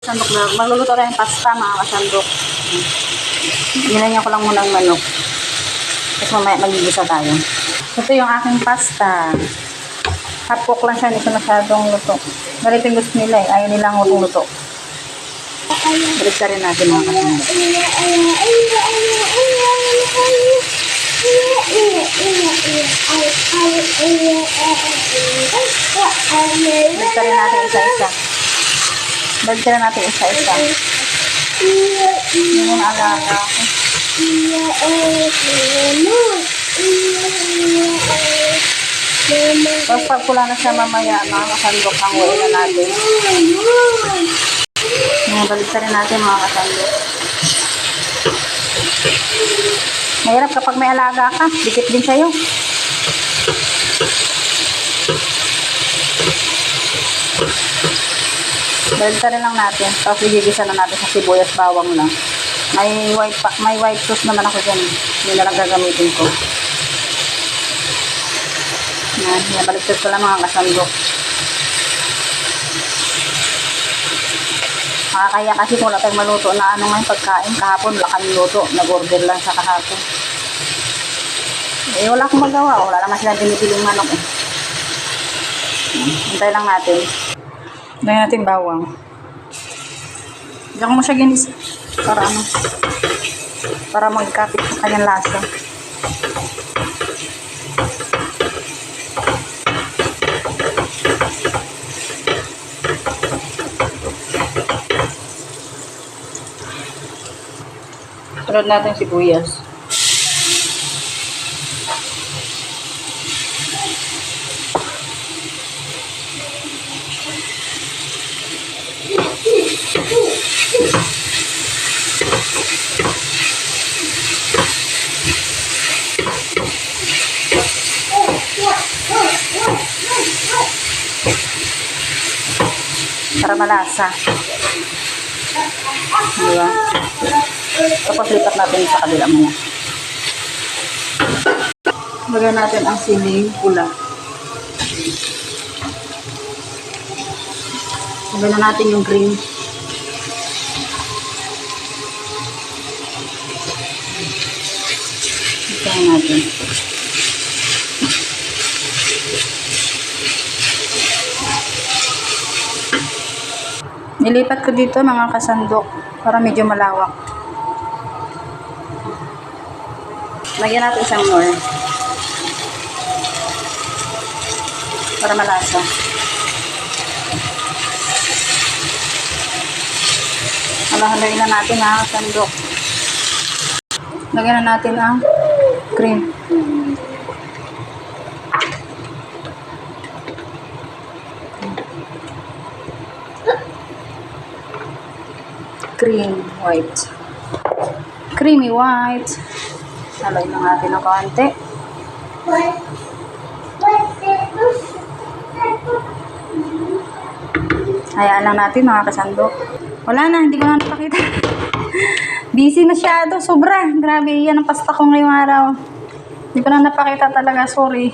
Sandok na. Magluluto rin yung pasta, mga kasandok. Ginanyan ko lang muna ang manok. Tapos mamaya magigisa tayo. Ito yung aking pasta. Half-cook lang siya, hindi siya masyadong luto. Ganito yung gusto nila eh. Ayaw nilang luto. Balik ka rin natin mga kasandok. Balik ka rin natin isa-isa. Balik ka rin natin isa-isa. Yun yung alaga ko. Tapos pag pula na siya mamaya, mga kasandok, ang uwi na natin. Balik ka rin natin mga kasandok. Mahirap kapag may alaga ka, dikit din sa'yo. Balik ka rin lang natin. Tapos igigisa na natin sa sibuyas, bawang lang. May white sauce naman ako dyan. Yun na lang gagamitin ko. Yan, baliktad ko lang mga kasandok. Makakaya kasi kung wala tayong maluto na ano ngayon pagkain. Kahapon wala kami luto. Nag-order lang sa kahapon. Eh wala akong magawa. Wala naman sila binibiling manok eh. Hintay lang natin. Hintay natin bawang. Diyan ko mo siya ginis. Para ano. Para magkapit sa kanyang lasa. Sunod natin sibuyas. Para malasa. Diba? Tapos lipat natin sa kabila mo. Lagyan natin ang siling pula. Lagyan na natin yung green. Lagyan natin. Nilipat ko dito mga kasandok para medyo malawak. Lagyan natin isang more. Para malasa. Halo-haloyin na natin mga kasandok. Lagyan na natin ang cream. Cream white. Creamy white. Haloy na natin ng konti. Hayaan lang natin mga kasandok. Wala na, hindi ko na napakita. Busy masyado, sobra. Grabe, yan ang pasta ko ngayong araw. Hindi ko na napakita talaga, sorry.